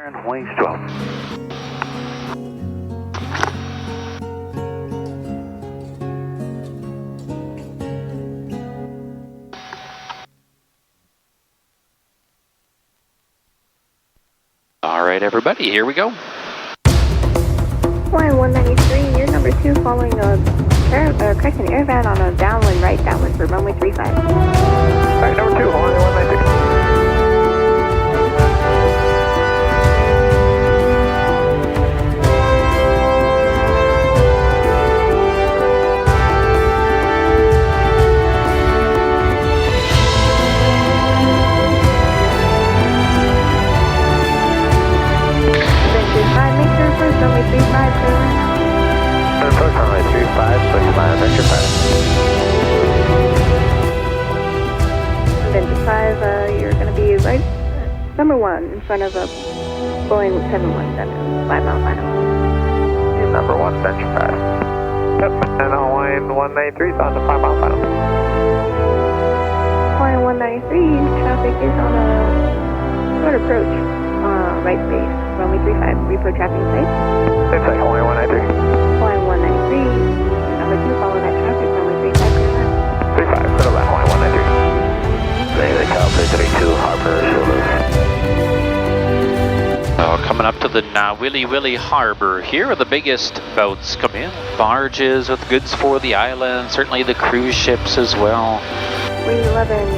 Turn wings 12. All right, everybody, here we go. Kauai 193, you're number 2 following a correction air van on a downwind for runway 35. Alright, number 2, Kauai 193. Make sure first runway 35 clear. First runway 35, push my adventure pilot. Adventure 5, you're going to be right, number 1 in front of a Boeing 717, 5 mile final. Number 1, adventure 5. Yep, and Hawaiian 193 is on the 5 mile final. Hawaiian 193, traffic is on a short approach, right base, runway 35, repro traffic site. Inside Hawaiian 193. Hawaiian 193, number 2, follow that traffic, runway 35, clear line. 35, clear line, Hawaiian 193. Daily Kauai 32, Harbor, Coming up to the Willy Harbor here where the biggest boats come in. Barges with goods for the island, certainly the cruise ships as well. Wing 11,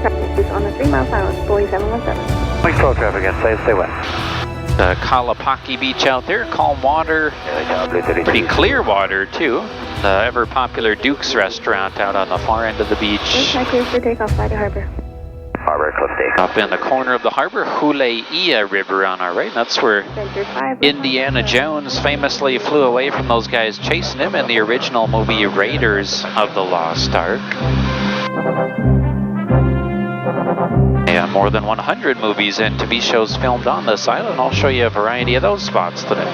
traffic is on the 3 mile final, Boeing 717. Wing 12 traffic again, stay west. The Kalapaki beach out there, calm water, pretty clear water too. The ever popular Duke's restaurant out on the far end of the beach. Inside clear for takeoff, fly to harbor. Harbor, close take. Up in the corner of the harbor, Huleia River on our right. That's where Indiana Jones famously flew away from those guys chasing him in the original movie Raiders of the Lost Ark. And more than 100 movies and TV shows filmed on this island. I'll show you a variety of those spots today.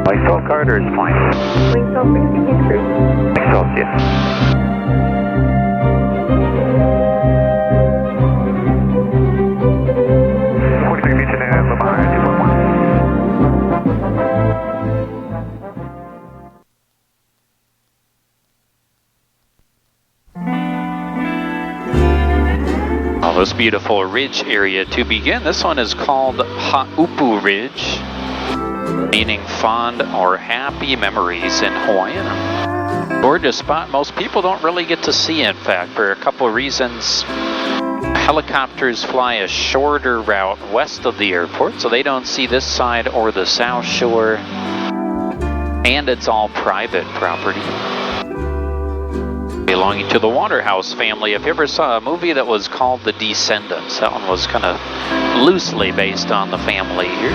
Wing 12 Carter is fine. Wing 12 16 cruise. Wing 12, yes. This beautiful ridge area to begin. This one is called Haupu Ridge, meaning fond or happy memories in Hawaiian. Gorgeous spot most people don't really get to see, in fact, for a couple of reasons. Helicopters fly a shorter route west of the airport, so they don't see this side or the south shore, and it's all private property belonging to the Waterhouse family. If you ever saw a movie that was called The Descendants, that one was kind of loosely based on the family here.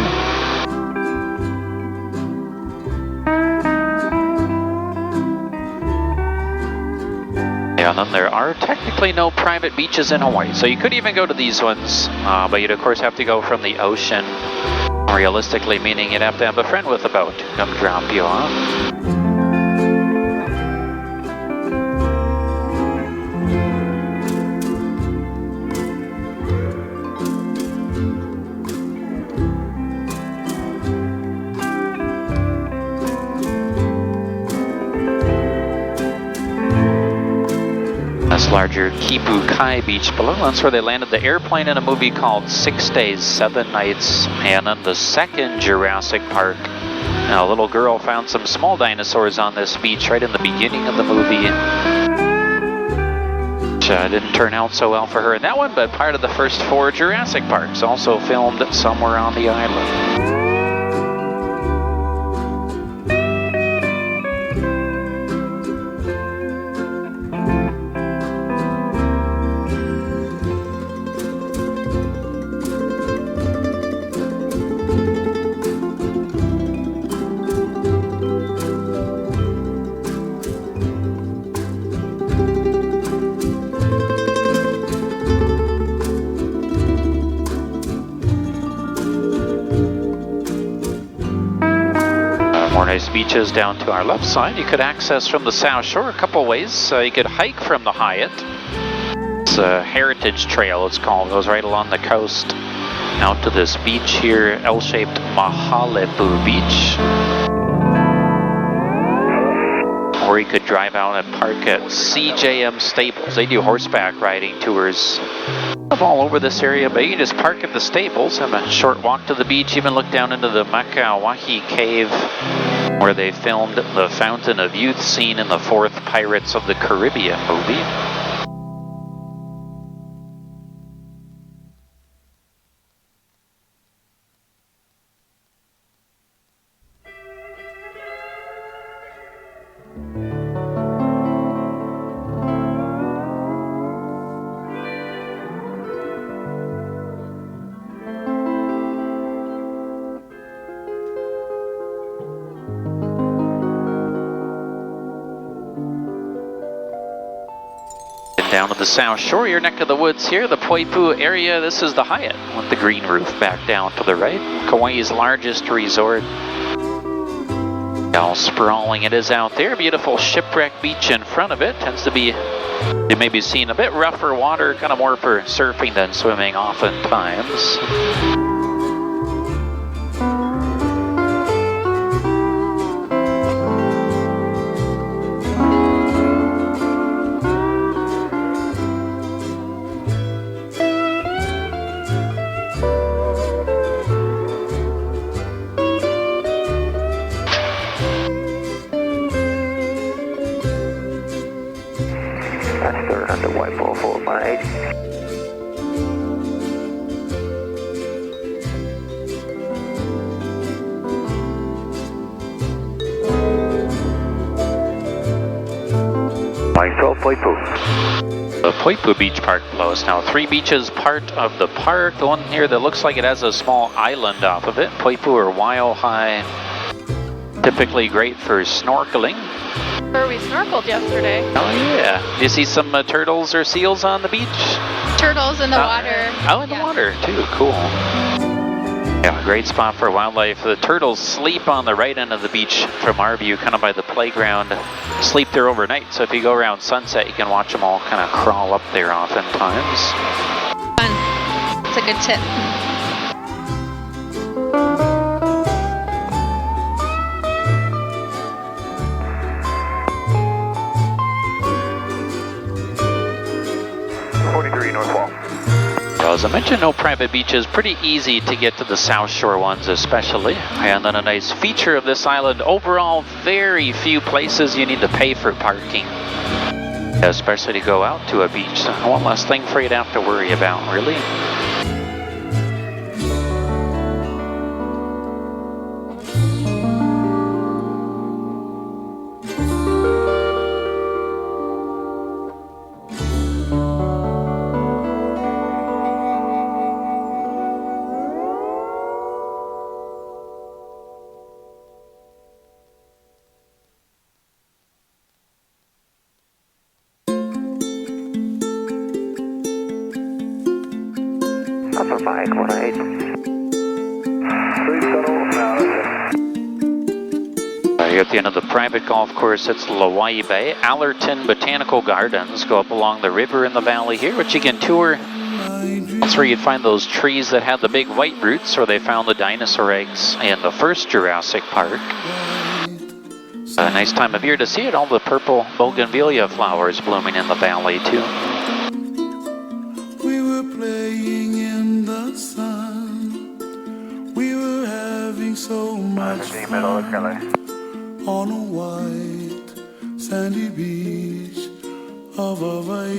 And then there are technically no private beaches in Hawaii, so you could even go to these ones, but you'd of course have to go from the ocean, realistically meaning you'd have to have a friend with a boat to come drop you off. Larger Kipu Kai beach below. That's where they landed the airplane in a movie called 6 Days, 7 Nights. And then the second Jurassic Park. Now, a little girl found some small dinosaurs on this beach right in the beginning of the movie. Which didn't turn out so well for her in that one, but part of the first 4 Jurassic Parks, also filmed somewhere on the island. beaches down to our left side. You could access from the South Shore a couple ways. You could hike from the Hyatt. It's a heritage trail, it's called. It goes right along the coast out to this beach here, L-shaped Mahalepu Beach. Or you could drive out and park at CJM Stables. They do horseback riding tours all over this area, but you can just park at the stables, have a short walk to the beach, even look down into the Makauwahi Cave where they filmed the Fountain of Youth scene in the 4th Pirates of the Caribbean movie. Down to the South Shore, your neck of the woods here, the Poipu area. This is the Hyatt with the green roof back down to the right. Kauai's largest resort. How sprawling it is out there. Beautiful shipwreck beach in front of it. Tends to be, you may be seeing a bit rougher water, kind of more for surfing than swimming oftentimes. Under white ball 458. Mike 12, Poipu. The Poipu Beach Park below us now. 3 beaches part of the park. The one here that looks like it has a small island off of it. Poipu or Waiahai. Typically great for snorkeling. Where we snorkeled yesterday. Oh yeah. Do you see some turtles or seals on the beach? Turtles in the water. Oh, in the water too. Cool. Yeah, great spot for wildlife. The turtles sleep on the right end of the beach from our view, kind of by the playground. Sleep there overnight. So if you go around sunset, you can watch them all kind of crawl up there oftentimes. Fun. It's a good tip. Well, as I mentioned, no private beaches. Pretty easy to get to the South Shore ones especially. And then a nice feature of this island, overall very few places you need to pay for parking. Especially to go out to a beach. So one less thing for you to have to worry about, really. Upper Mike 18. 3 tunnel, now You're at the end of the private golf course. It's Lauai Bay. Allerton Botanical Gardens go up along the river in the valley here, which you can tour. That's where you'd find those trees that had the big white roots, where they found the dinosaur eggs in the first Jurassic Park. A nice time of year to see it. All the purple bougainvillea flowers blooming in the valley too. We were playing in the sun. We were having so much fun on a white sandy beach of Hawaii.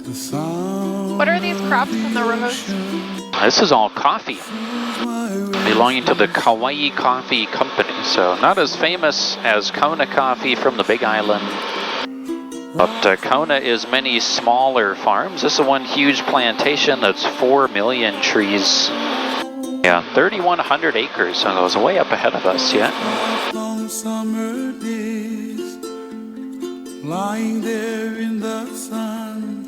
The sound What are these crops in the road? This is all coffee, belonging to the Kauai Coffee Company. So not as famous as Kona coffee from the Big Island. But Kona is many smaller farms. This is one huge plantation that's 4 million trees. Yeah, 3,100 acres, so it goes way up ahead of us yet. long summer days, lying there in the sun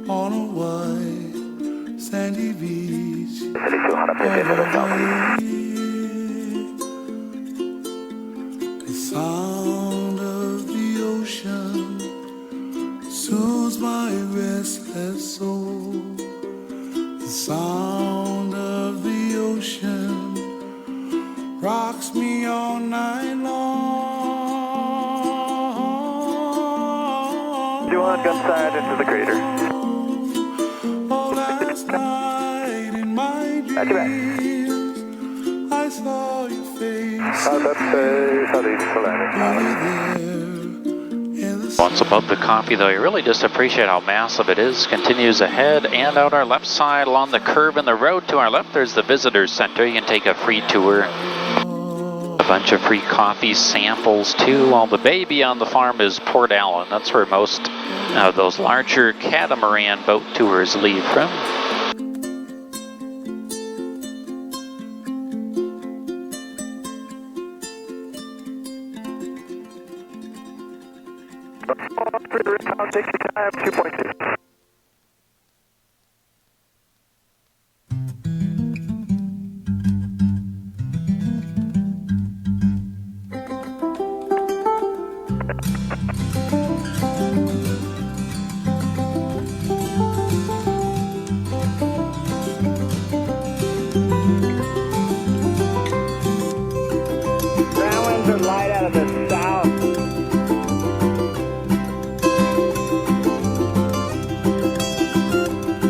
on a white sandy beach of Hawaii. rocks me all night long. Do one gun side into the crater. Oh, last night in my Back to back. dreams, I saw your face. Southeast landing. Once above the coffee, though, you really just appreciate how massive it is. Continues ahead and out our left side along the curve in the road. To our left, there's the Visitor Center. You can take a free tour. A bunch of free coffee samples, too. While the baby on the farm is Port Allen. That's where most of those larger catamaran boat tours leave from. Take your time, 2.2. Downwinds are light out of the south.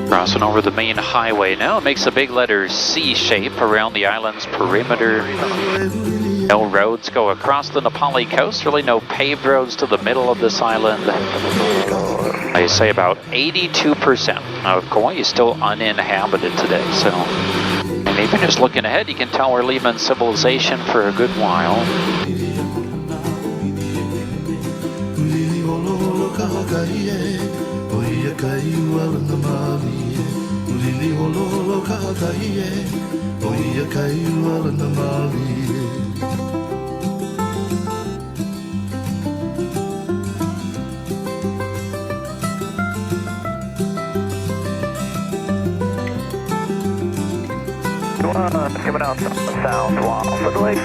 Crossing over the main highway now, it makes a big letter C shape around the island's perimeter. No roads go across the Nepali coast, really no paved roads to the middle of this island. I say about 82% of Kauai is still uninhabited today, so... And even just looking ahead, you can tell we're leaving civilization for a good while. Coming out south off of the lake.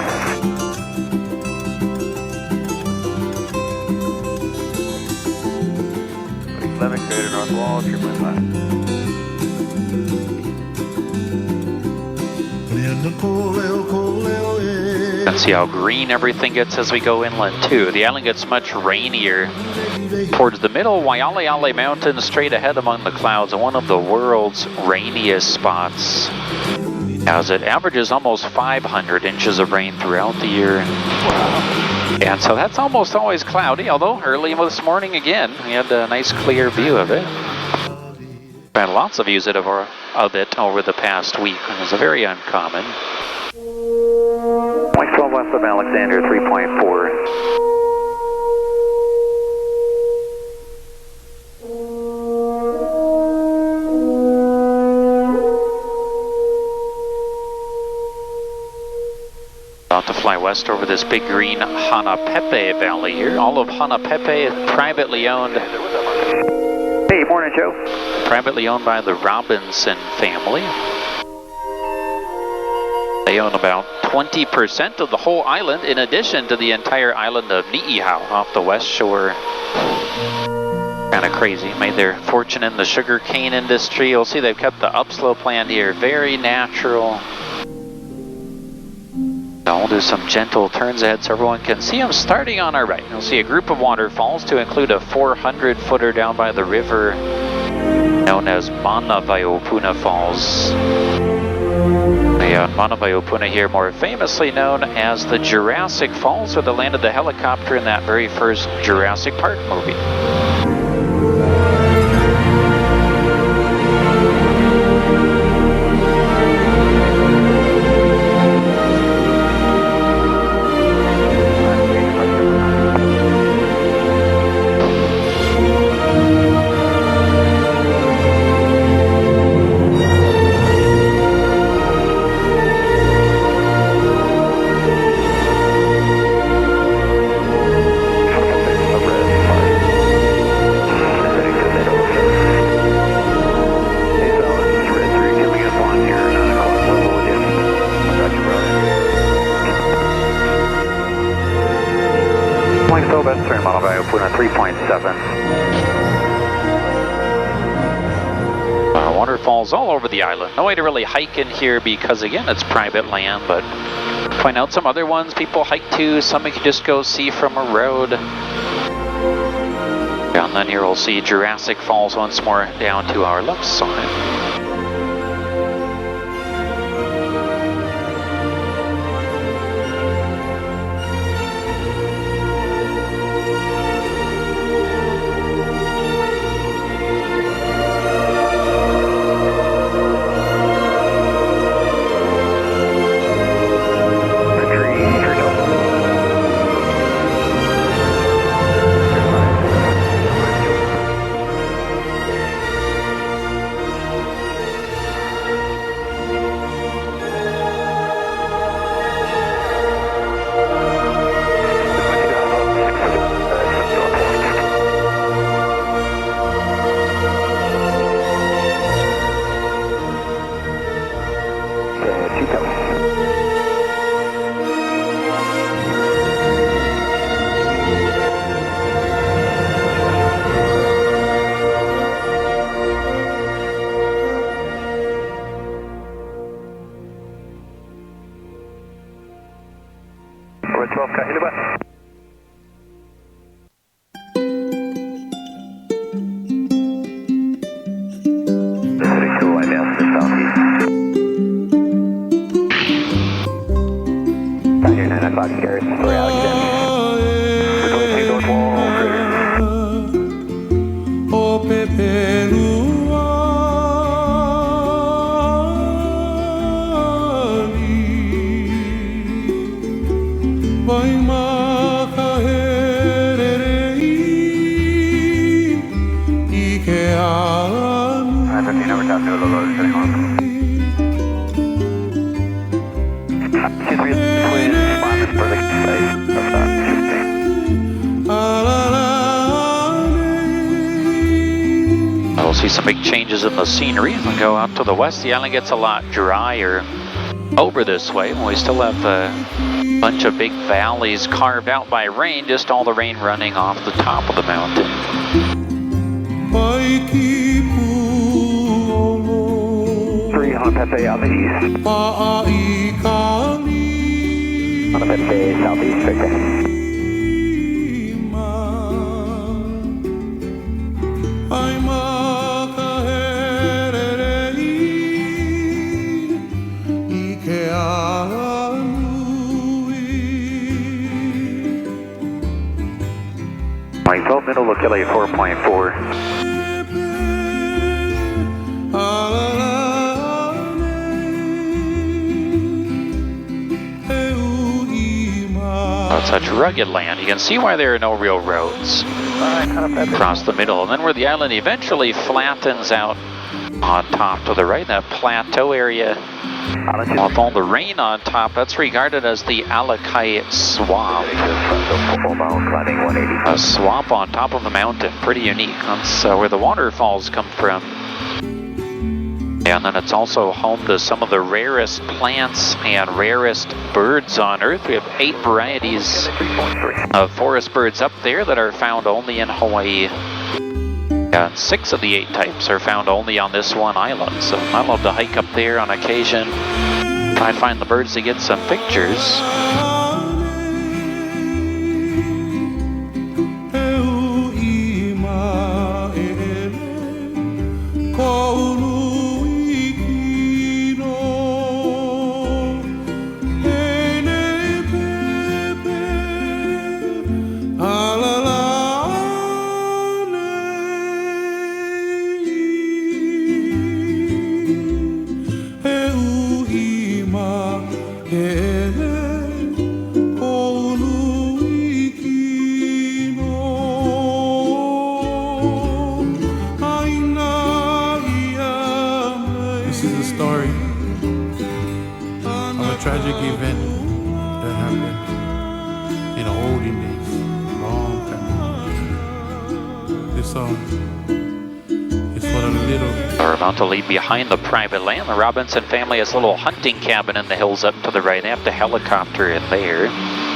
Lemon crater north wall, 3.5. And see how green everything gets as we go inland too. The island gets much rainier towards the middle. Waialeale Mountain straight ahead among the clouds, and one of the world's rainiest spots, as it averages almost 500 inches of rain throughout the year. And so that's almost always cloudy, although early this morning again, we had a nice clear view of it. We had lots of views of it over the past week, and it was very uncommon. Point 12 west of Alexander, 3.4. About to fly west over this big green Hanapepe Valley here. All of Hanapepe is privately owned. Hey, morning, Joe. Privately owned by the Robinson family. They own about 20% of the whole island, in addition to the entire island of Ni'ihau off the west shore. Kind of crazy. Made their fortune in the sugar cane industry. You'll see they've kept the upslope land here very natural. Now we'll do some gentle turns ahead so everyone can see them. Starting on our right, you'll see a group of waterfalls to include a 400-footer down by the river known as Manavaiopuna Falls. Manavaiopuna here, more famously known as the Jurassic Falls, where they landed the helicopter in that very first Jurassic Park movie. Turn Manavaiopuna 3.7. Waterfalls all over the island. No way to really hike in here because, again, it's private land, but Find out some other ones people hike to, some we can just go see from a road. Down then here we'll see Jurassic Falls once more down to our left side. See some big changes in the scenery. As we go out to the west, the island gets a lot drier over this way. We still have a bunch of big valleys carved out by rain, just all the rain running off the top of the mountain. 3 on Pepe on the east. On the Pepe southeast, right there. Middle, look at 4.4. It's such rugged land. You can see why there are no real roads across the middle. And then where the island eventually flattens out on top to the right, that plateau area with all the rain on top, that's regarded as the Kauai Swamp. A swamp on top of the mountain, pretty unique. That's where the waterfalls come from. And then it's also home to some of the rarest plants and rarest birds on Earth. We have 8 varieties of forest birds up there that are found only in Hawaii. And 6 of the 8 types are found only on this one island. So I love to hike up there on occasion, try to find the birds to get some pictures. Tragic event that happened in the olden days, long time ago. This song is for the little. We're about to leave behind the private land. The Robinson family has a little hunting cabin in the hills up to the right. They have to helicopter in there.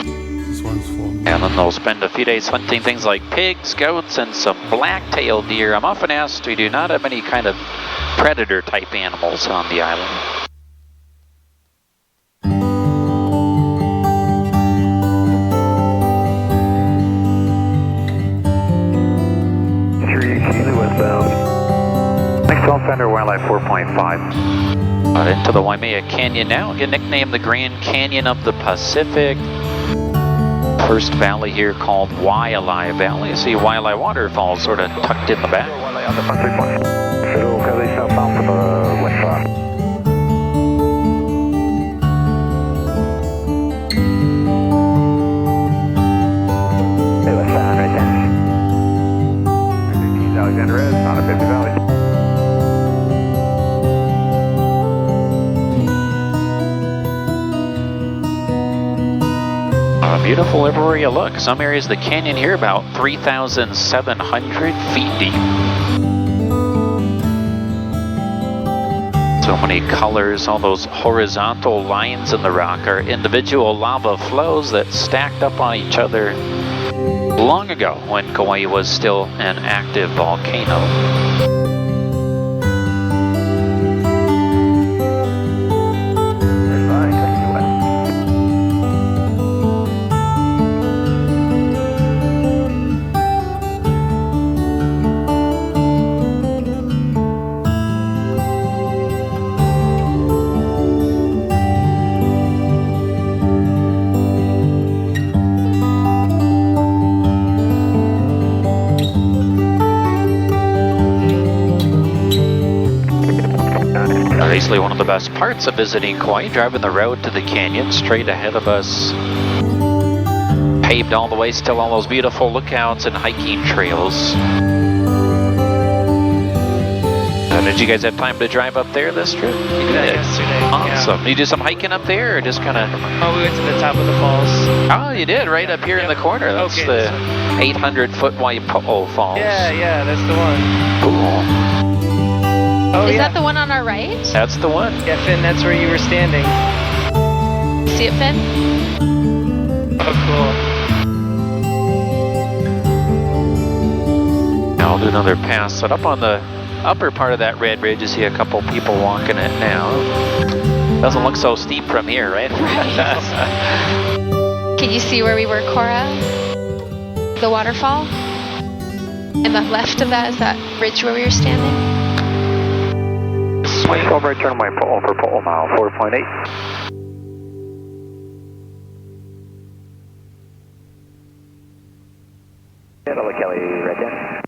This one's for me. And then they'll spend a few days hunting things like pigs, goats, and some black-tailed deer. I'm often asked, we do not have any kind of predator-type animals on the island. 5. Out into the Waimea Canyon now, again nicknamed the Grand Canyon of the Pacific. First valley here called Waialae Valley. You see Waialae waterfalls sort of tucked in the back. It'll go southbound for the west side. Hey, west side right there. Alexander is not a 50 Valley. Beautiful everywhere you look. Some areas of the canyon here about 3,700 feet deep. So many colors, all those horizontal lines in the rock are individual lava flows that stacked up on each other long ago when Kauai was still an active volcano. Basically one of the best parts of visiting Kauai, driving the road to the canyon straight ahead of us. Paved all the way, still all those beautiful lookouts and hiking trails. Did you guys have time to drive up there this trip? You did. Yesterday. Awesome. Yeah. You do some hiking up there or just kind of... Oh, we went to the top of the falls. Oh, you did, right up here in the corner. That's Okay, the 800-foot Waipo'o Falls. Yeah, that's the one. Cool. Oh, Is yeah. that the one on our right? That's the one. Yeah, Finn, that's where you were standing. See it, Finn? Oh, cool. Now I'll do another pass. Set up on the upper part of that red ridge. You see a couple people walking it now. Doesn't look so steep from here, right? Can you see where we were, Cora? The waterfall? And the left of that is that ridge where we were standing? 12 right turn my pole for pole mile 4.8. Hello, Kelly, right there.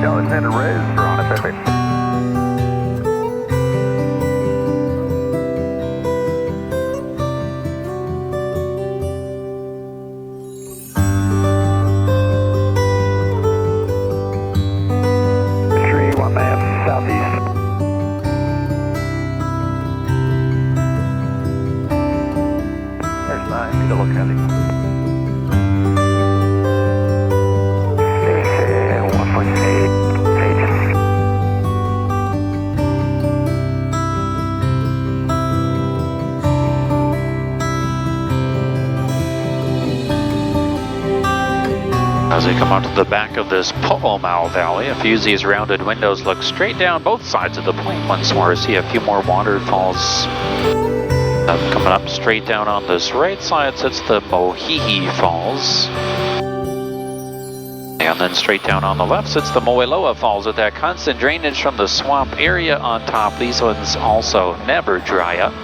Alexander Reyes, Ron, Pacific. Tree 1 map, southeast. There's 9, Middle County. As we come out to the back of this Po'omau Valley, a few of these rounded windows look straight down both sides of the plain once more. See a few more waterfalls. Coming up straight down on this right side sits the Mohihi Falls. And then straight down on the left sits the Moeloa Falls with that constant drainage from the swamp area on top. These ones also never dry up.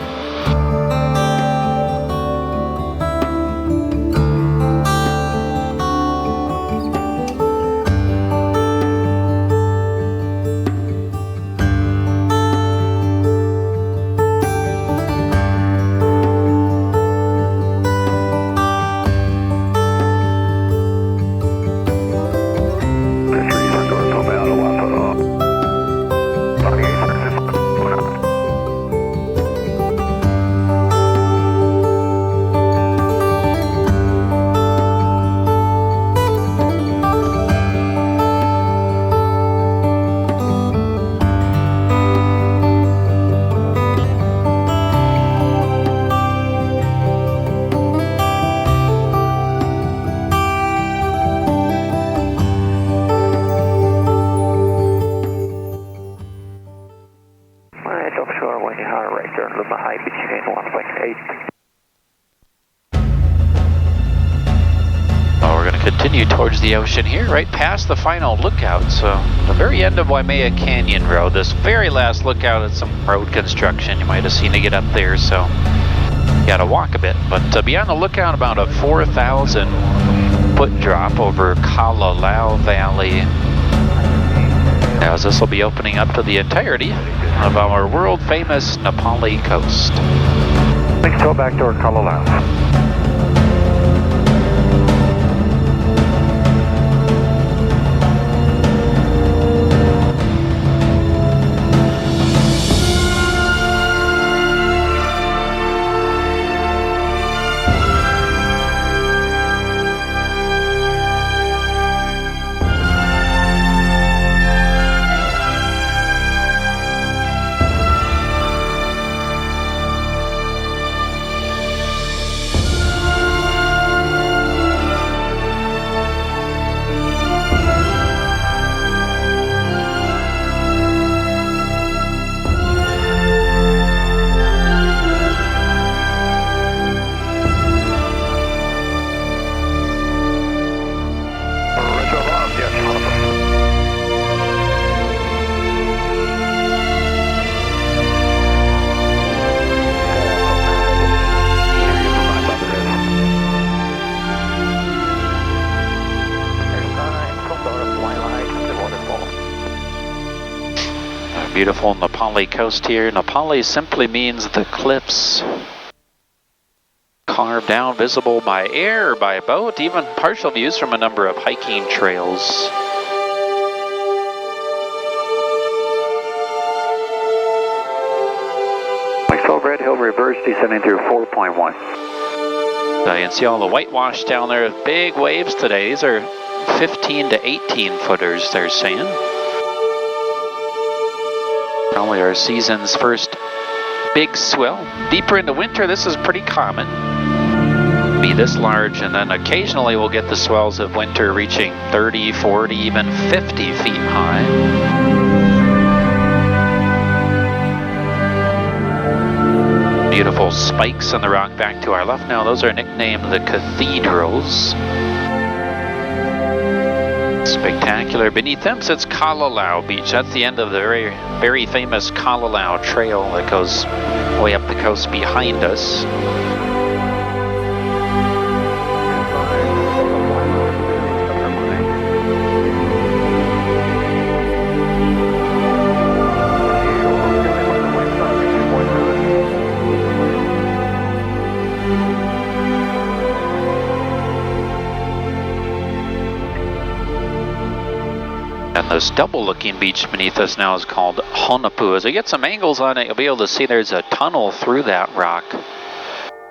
the ocean here, right past the final lookout. So the very end of Waimea Canyon Road, this very last lookout at some road construction. You might have seen to get up there, so you gotta walk a bit. But be on the lookout about a 4,000 foot drop over Kalalau Valley, as this will be opening up to the entirety of our world famous Nepali coast. Thanks, go back to our Kalalau. Beautiful Nepali coast here. Nepali simply means the cliffs. Carved down, visible by air or by boat, even partial views from a number of hiking trails. Red Hill reverse descending through 4.1. You can see all the whitewash down there. Big waves today. These are 15 to 18 footers, they're saying. Probably our season's first big swell. Deeper into winter, this is pretty common. Be this large, and then occasionally we'll get the swells of winter reaching 30, 40, even 50 feet high. Beautiful spikes on the rock back to our left now. Those are nicknamed the cathedrals. Spectacular. Beneath them sits Kalalau Beach. That's the end of the very, very famous Kalalau Trail that goes way up the coast behind us. And this double-looking beach beneath us now is called Honopu. As we get some angles on it, you'll be able to see there's a tunnel through that rock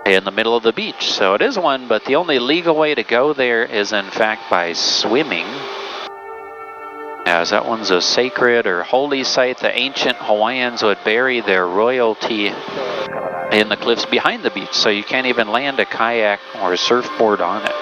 in the middle of the beach. So it is one, but the only legal way to go there is in fact by swimming, as that one's a sacred or holy site. The ancient Hawaiians would bury their royalty in the cliffs behind the beach, so you can't even land a kayak or a surfboard on it.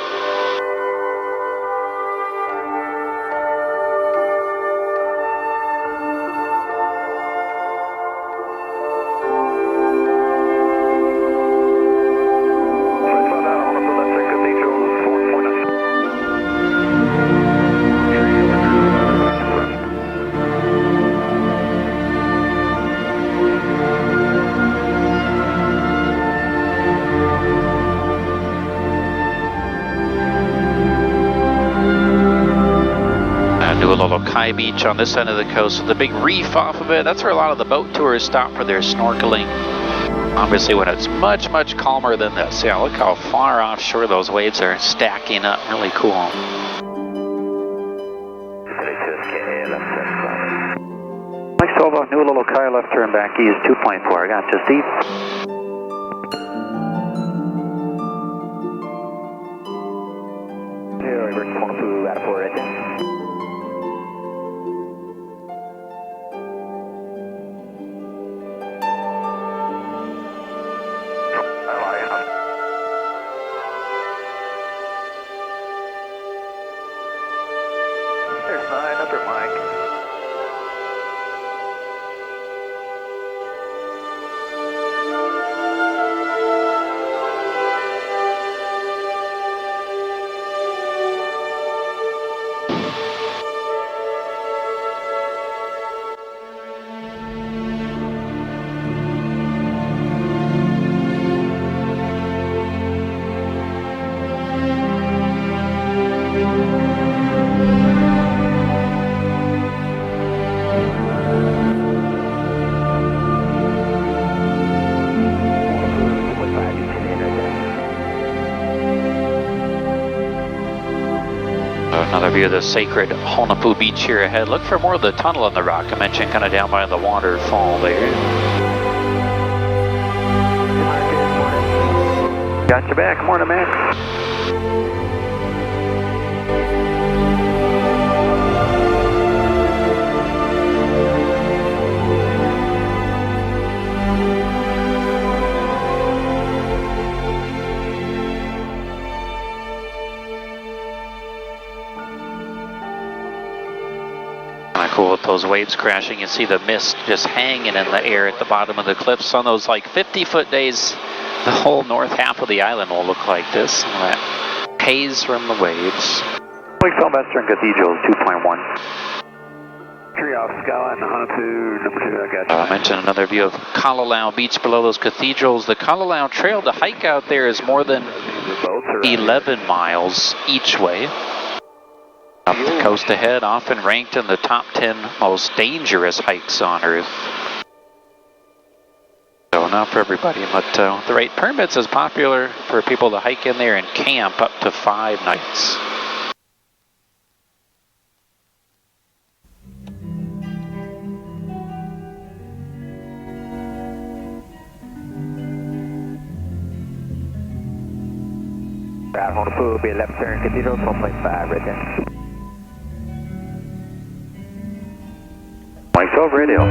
Kauai Beach on this end of the coast with a big reef off of it. That's where a lot of the boat tours stop for their snorkeling. Obviously when it's much, much calmer than this. Yeah, look how far offshore those waves are stacking up. Really cool. Mike 12 off New Little Kai, left turn back east 2.4. I got you, Steve. Reverse 102 out of 4 right there. view of the sacred Honopu Beach here ahead. Look for more of the tunnel in the rock I mentioned, kind of down by the waterfall there. Got your back. Morning, Max. Cool with those waves crashing. You see the mist just hanging in the air at the bottom of the cliffs. On those like 50-foot days, the whole north half of the island will look like this. And that haze from the waves. Lake Sylvester Cathedral 2.1. Tree off Skyline, Honopu, number 2, I got you. I mentioned another view of Kalalau Beach below those cathedrals. The Kalalau Trail to hike out there is more than 11 miles each way. Up the coast ahead, often ranked in the top 10 most dangerous hikes on Earth. So not for everybody, but the right permits is popular for people to hike in there and camp up to 5 nights. Route Honopu will be left turn Cathedral 12.5 right there. Mike 12 radio.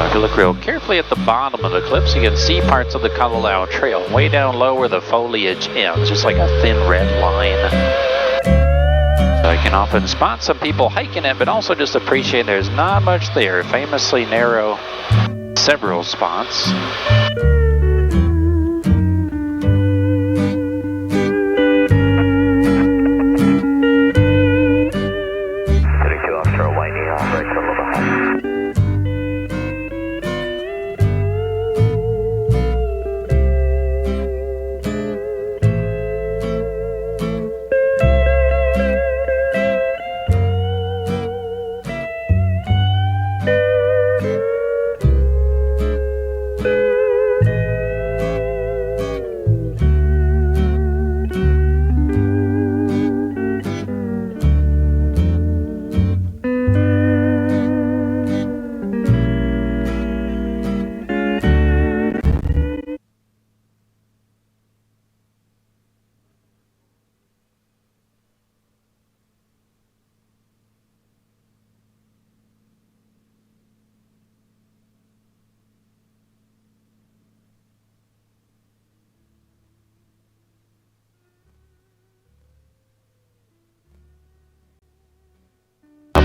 If you look real carefully at the bottom of the cliffs, you can see parts of the Kalalau Trail. Way down low where the foliage ends, just like a thin red line. You can often spot some people hiking it, but also just appreciate there's not much there. Famously narrow several spots. 32 offshore, winding off right to a little high.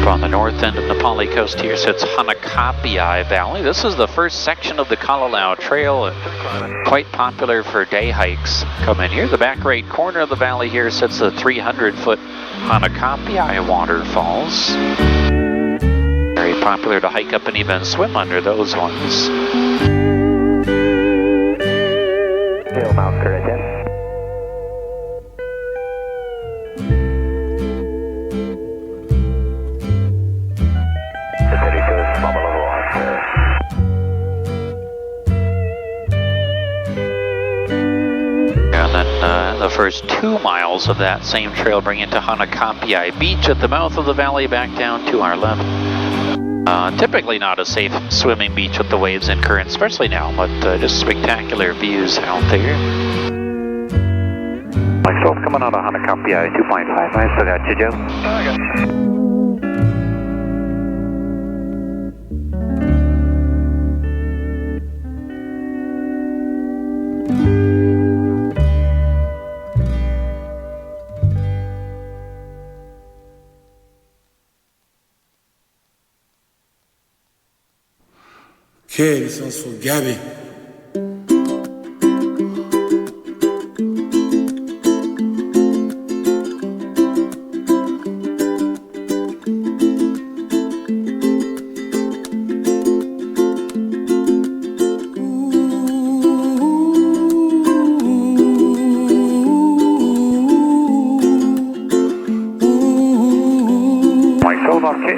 On the north end of the Pali Coast here sits Hanakapiai Valley. This is the first section of the Kalalau Trail, quite popular for day hikes. Come in here. The back right corner of the valley here sits the 300-foot Hanakapiai waterfalls. Very popular to hike up and even swim under those ones. Tail mount correct in. The first 2 miles of that same trail bring into Hanakapiai Beach at the mouth of the valley back down to our left. Typically not a safe swimming beach with the waves and currents, especially now, but just spectacular views out there. Mike 12 coming out of Hanakapiai 2.5. I still got you, Joe. I got you. Okay, this one's for Gabby.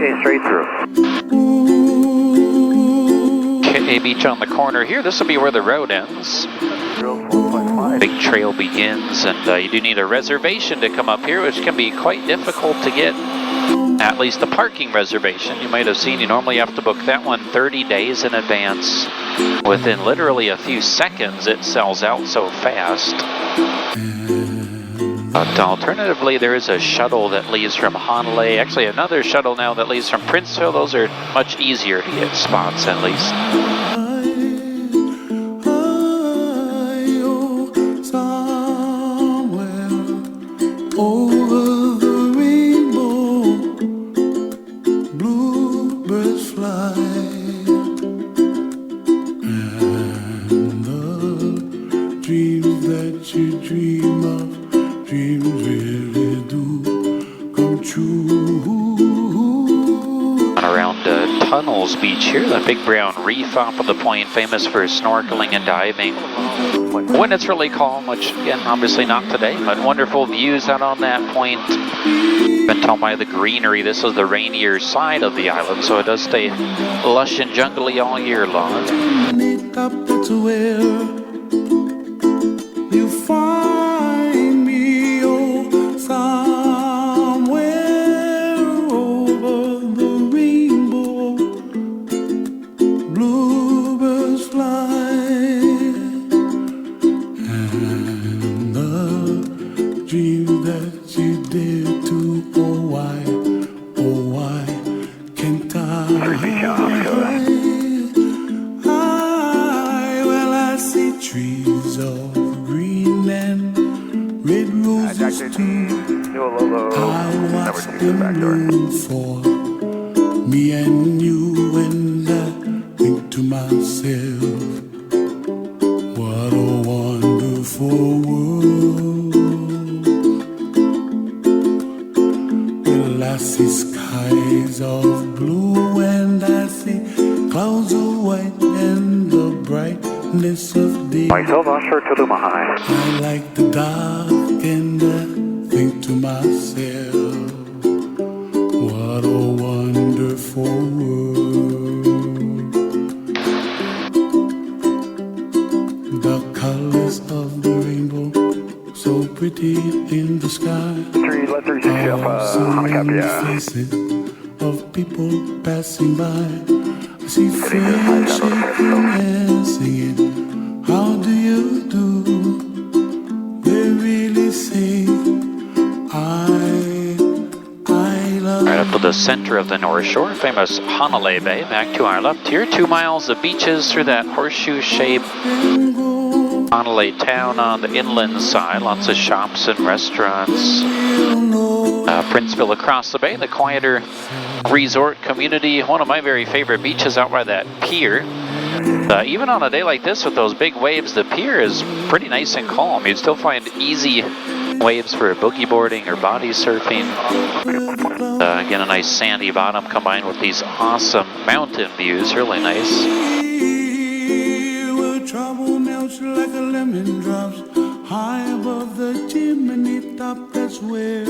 Okay, straight through. Okay, beach on the corner here. This will be where the road ends. Big trail begins, and you do need a reservation to come up here, which can be quite difficult to get. At least the parking reservation. You might have seen you normally have to book that one 30 days in advance. Within literally a few seconds, it sells out so fast. But alternatively, there is a shuttle that leaves from Honolulu. Actually, another shuttle now that leaves from Princeville. Those are much easier to get spots, at least. Tunnels Beach here, the big brown reef off of the point, famous for snorkeling and diving. When it's really calm, which again, obviously not today, but wonderful views out on that point. Been told by the greenery, this is the rainier side of the island, so it does stay lush and jungly all year long. That's where you find me, oh, somewhere over the rainbow, bluebirds fly, and the dream that you did to, oh why can't I? Trees of green and red roses too. I watch them bloom for me and you, and I think to myself, what a wonderful world. Well, I see skies of blue and I see clouds of white and the brightness of day. Myself offshore Tuluma High. I like the dark and I think to myself, what a wonderful world. The colors of the rainbow, so pretty in the sky. 336 faces of people passing by. I see friends shaking and singing, how do you do? They really say, I love you. Right up to the center of the North Shore, famous Honolulu Bay. Back to our left here, 2 miles of beaches through that horseshoe-shaped Honolulu town on the inland side. Lots of shops and restaurants. Princeville across the bay, the quieter resort community. One of my very favorite beaches out by that pier. Even on a day like this with those big waves, the pier is pretty nice and calm. You'd still find easy waves for boogie boarding or body surfing. Again, a nice sandy bottom combined with these awesome mountain views. Really nice. Trouble melts like a lemon drops high above the chimney top. That's where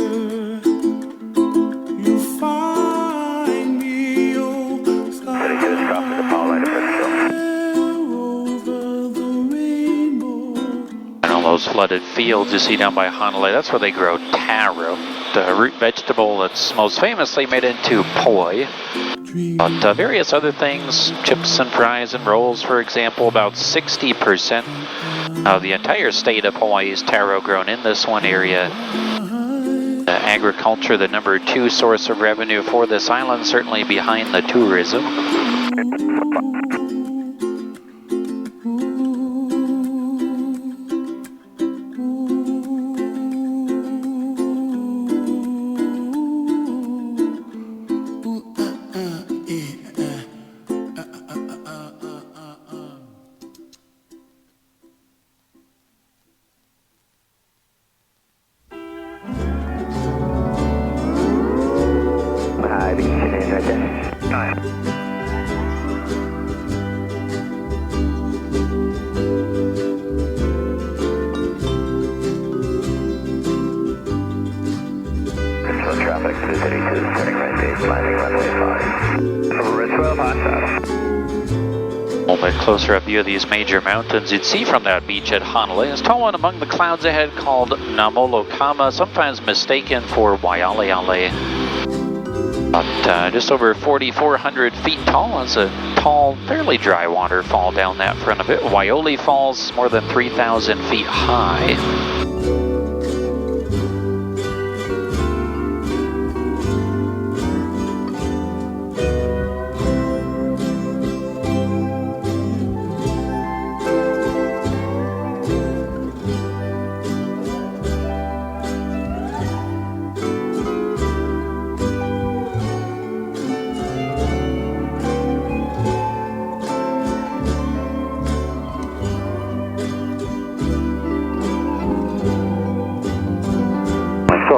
you find me, oh, Pretty good drop to the power line of over the rainbow. And all those flooded fields you see down by Honolulu, that's where they grow taro, the root vegetable that's most famously made into poi. But various other things, chips and fries and rolls, for example, about 60% of the entire state of Hawaii's taro grown in this one area. Agriculture, the number 2 source of revenue for this island, certainly behind the tourism. Traffic, 232, turning right, landing runway 5. Over 12 hot south. A little bit closer up view of these major mountains you'd see from that beach at Honolulu. This tall one among the clouds ahead called Namolokama, sometimes mistaken for Waialeale. But just over 4,400 feet tall. It's a tall, fairly dry waterfall down that front of it. Waiole Falls, more than 3,000 feet high.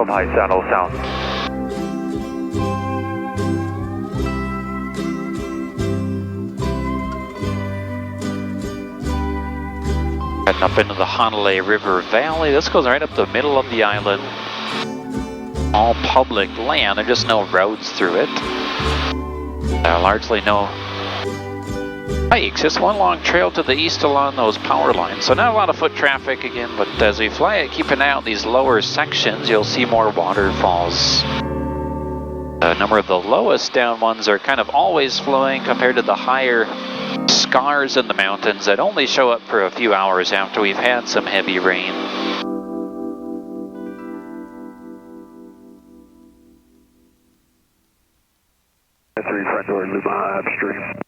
High saddle south. Heading up into the Honolulu River Valley. This goes right up the middle of the island. All public land. There's just no roads through it. Largely no hikes. Just one long trail to the east along those power lines. So not a lot of foot traffic again, but as we fly it, keep an eye out these lower sections, you'll see more waterfalls. A number of the lowest down ones are kind of always flowing compared to the higher scars in the mountains that only show up for a few hours after we've had some heavy rain. Three front door, Luma upstream.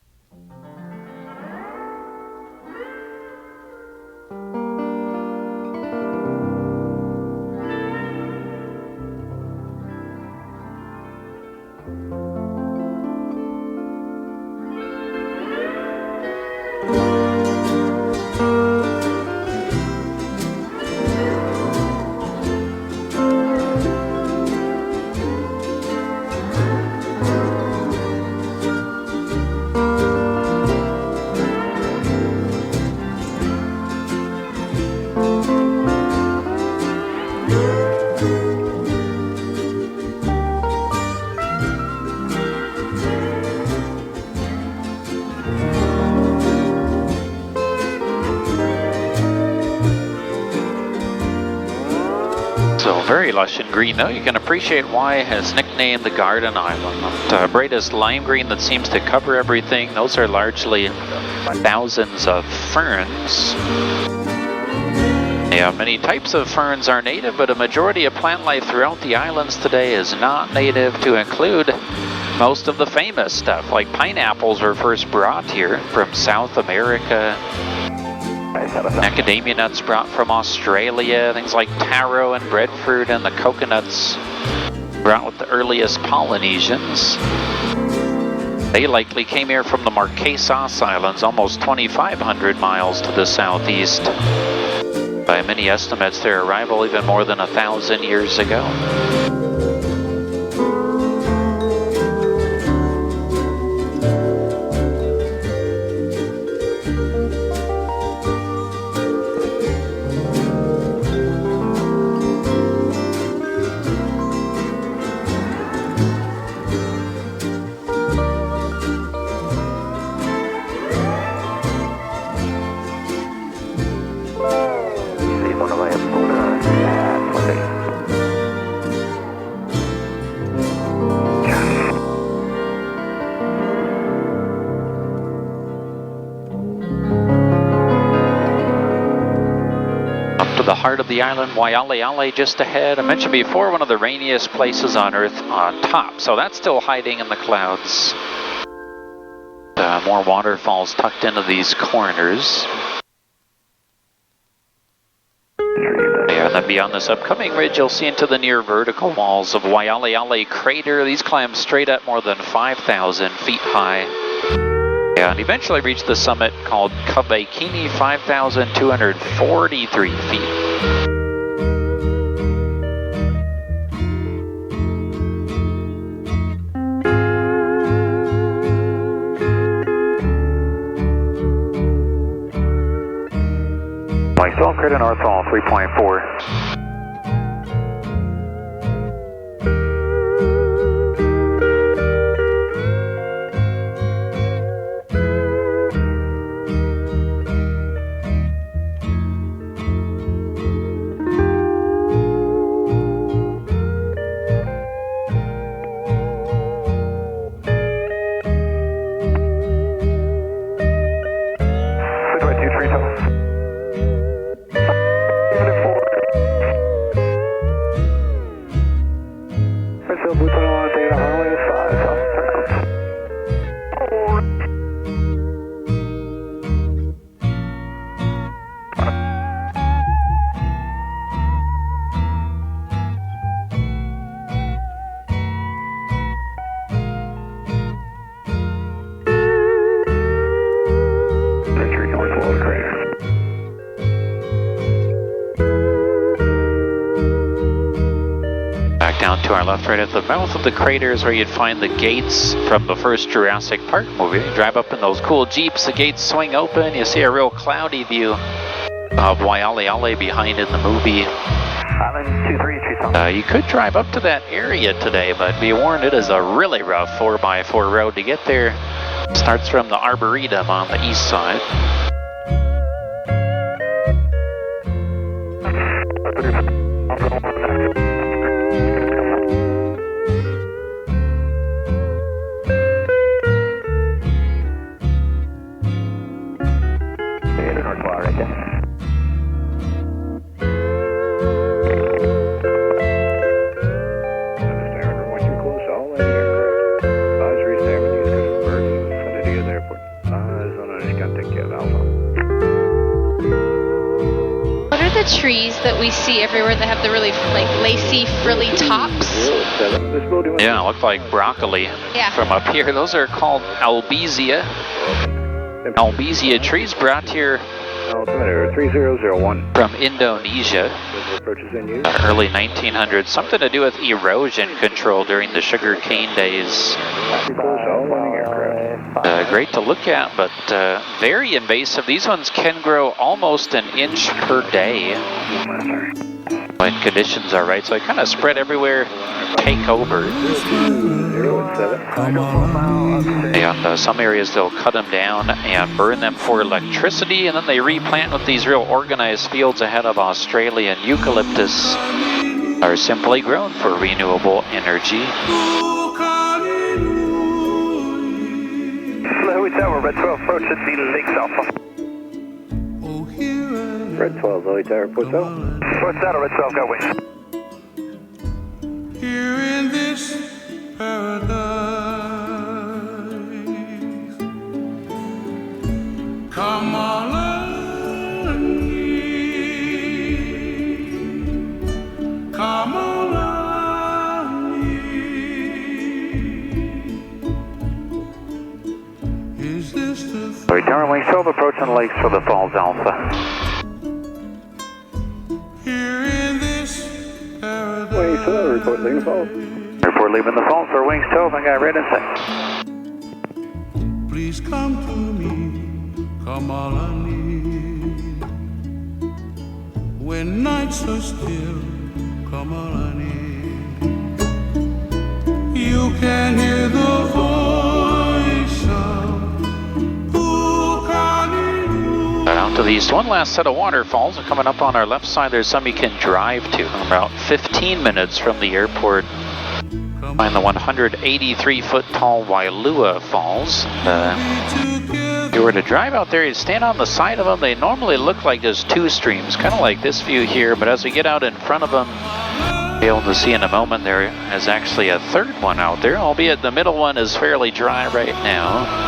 Very lush and green though. You can appreciate why it has nicknamed the Garden Island. The brightest lime green that seems to cover everything, those are largely thousands of ferns. Yeah, many types of ferns are native, but a majority of plant life throughout the islands today is not native, to include most of the famous stuff, like pineapples were first brought here from South America. Macadamia nuts brought from Australia, things like taro and breadfruit, and the coconuts brought with the earliest Polynesians. They likely came here from the Marquesas Islands, almost 2,500 miles to the southeast. By many estimates, their arrival even more than 1,000 years ago. The heart of the island, Waialeale just ahead. I mentioned before, one of the rainiest places on Earth on top, so that's still hiding in the clouds. More waterfalls tucked into these corners. Yeah, and then beyond this upcoming ridge, you'll see into the near vertical walls of Waialeale Crater. These climb straight up more than 5,000 feet high. Yeah, and eventually reach the summit called Kawaikini, 5,243 feet. Myself, Crater Northfall 3.4. Down to our left, right at the mouth of the crater is where you'd find the gates from the first Jurassic Park movie. You drive up in those cool Jeeps, the gates swing open, you see a real cloudy view of Waialeale behind in the movie. Island 23, You could drive up to that area today, but be warned, it is a really rough 4x4 road to get there. Starts from the Arboretum on the east side. Trees that we see everywhere that have the really like lacy, frilly tops. Yeah, look like broccoli from up here. Those are called albizia. Albizia trees brought here 3001 from Indonesia. Early 1900s. Something to do with erosion control during the sugar cane days. Great to look at, but very invasive. These ones can grow almost an inch per day when conditions are right. So they kind of spread everywhere, take over. And some areas they'll cut them down and burn them for electricity, and then they replant with these real organized fields ahead of Australian eucalyptus are simply grown for renewable energy. Louis Tower, Red 12, approach at the Lakes Alpha. Red 12, Louis Tower, Port Saddle. Port Saddle, Red 12, go west. Here in this paradise, come on, come on. Louis Tower, Wings 12, approaching the lakes for the Falls Alpha. Here in this paradise. Wings 12, report leaving the Falls. Report leaving the Falls for Wings 12, I got red in sight. Please come to me, come all I need. When nights are still, come all I need. You can hear the voice of Out to the east, one last set of waterfalls are coming up on our left side. There's some you can drive to. About 15 minutes from the airport. Find the 183-foot tall Wailua Falls. If you were to drive out there, you'd stand on the side of them. They normally look like just two streams, kind of like this view here. But as we get out in front of them, you'll be able to see in a moment there is actually a third one out there, albeit the middle one is fairly dry right now.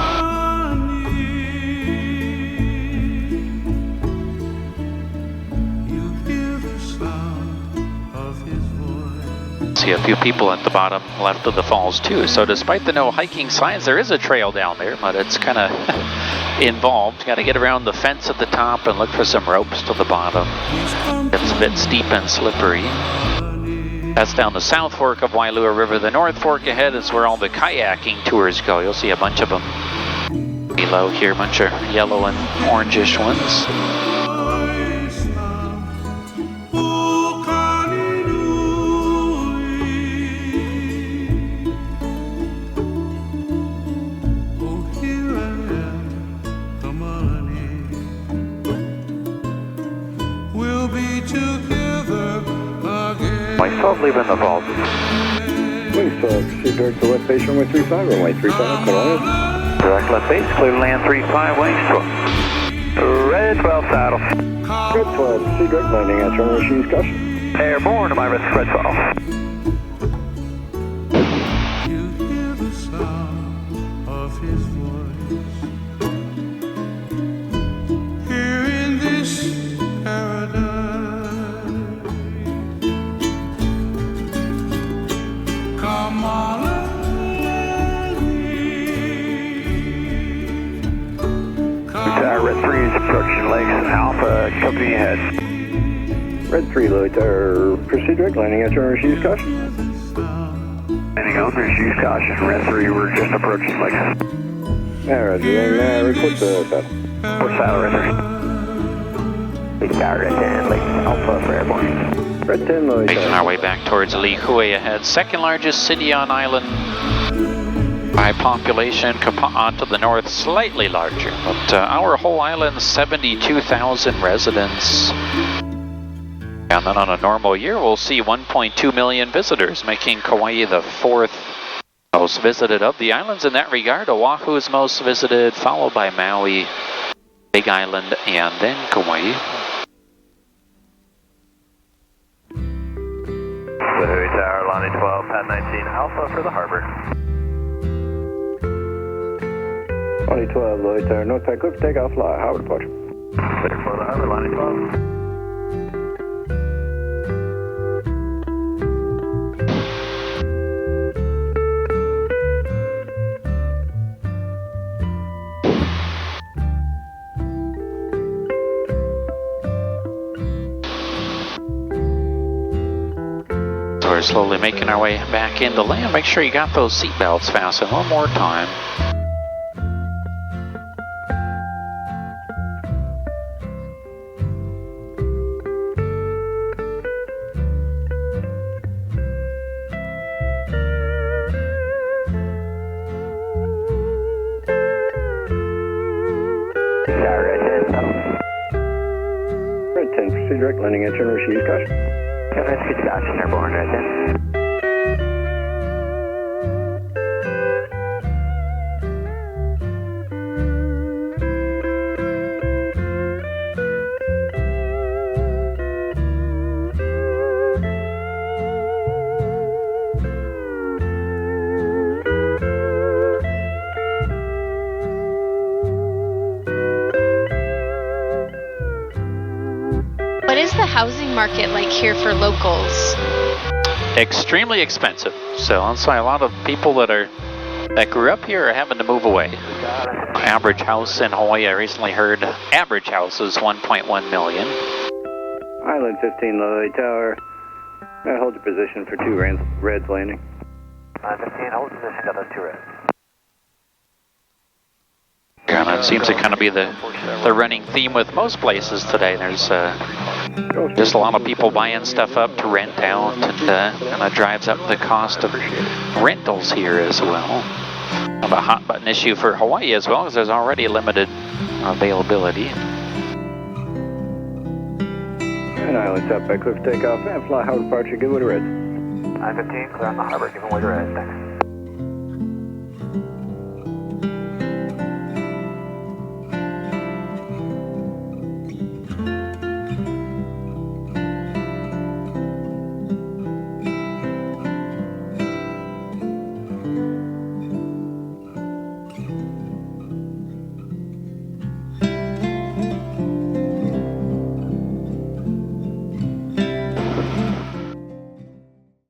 See a few people at the bottom left of the falls too. So despite the no hiking signs, there is a trail down there, but it's kind of involved. Got to get around the fence at the top and look for some ropes to the bottom. It's a bit steep and slippery. That's down the South Fork of Wailua River. The North Fork ahead is where all the kayaking tours go. You'll see a bunch of them below here, a bunch of yellow and orangish ones. Wings 12, leaving the Falls. Wings 12, proceed direct to left base, runway 35, runway 35, Kauai. Direct left base, clear to land 35, Wings 12. Red 12, saddle. Red 12, proceed direct landing at runway machines, caution. Airborne to my risk, Red 12. You hear the sound of his voice. Here in this paradise. Come on, Red 3 is approaching Lakes Alpha, company ahead. Red 3, Louis Tower, proceed direct landing at runway machines, caution. on, there's use caution. Red 3, we're just approaching Lakes. Yeah, Roger. Then report the saddle. Report saddle, Red 3. Big Tower, Red 10, Lakes Alpha for airborne. Red 10, Louis Making Tower. our way back towards Lihue ahead. Second largest city on island by population, Kapaa to the north, slightly larger. But our whole island, 72,000 residents. And then on a normal year, we'll see 1.2 million visitors, making Kauai the fourth most visited of the islands in that regard. Oahu is most visited, followed by Maui, Big Island, and then Kauai. Lihue Tower, Lonnie 12, pad 19, Alpha for the harbor. Lonnie 12, Louis Tower, North Pad Cliff, takeoff, fly, Howard approach. Clear for the harbor, Lonnie 12. We're slowly making our way back into land. Make sure you got those seatbelts fastened one more time. Red 10, proceed direct landing, enter and receive caution. Yeah, that's good caution, airborne, Red 10. What is the housing market like here for locals? Extremely expensive. So that's why a lot of people that grew up here are having to move away. Average house in Hawaii, I recently heard, average house is 1.1 million. Island 15, Louis Tower. Hold your position for 2 Reds landing. 15, hold position, got those 2 Reds. And it seems to kind of be the running theme with most places today. There's just a lot of people buying stuff up to rent out, and kind of drives up the cost of rentals here as well. Kind of a hot button issue for Hawaii as well, because there's already limited availability. And Island South by Cliff takeoff and fly Howard departure, give way to Reds. 915, clear on the harbor, giving way to Reds, thanks.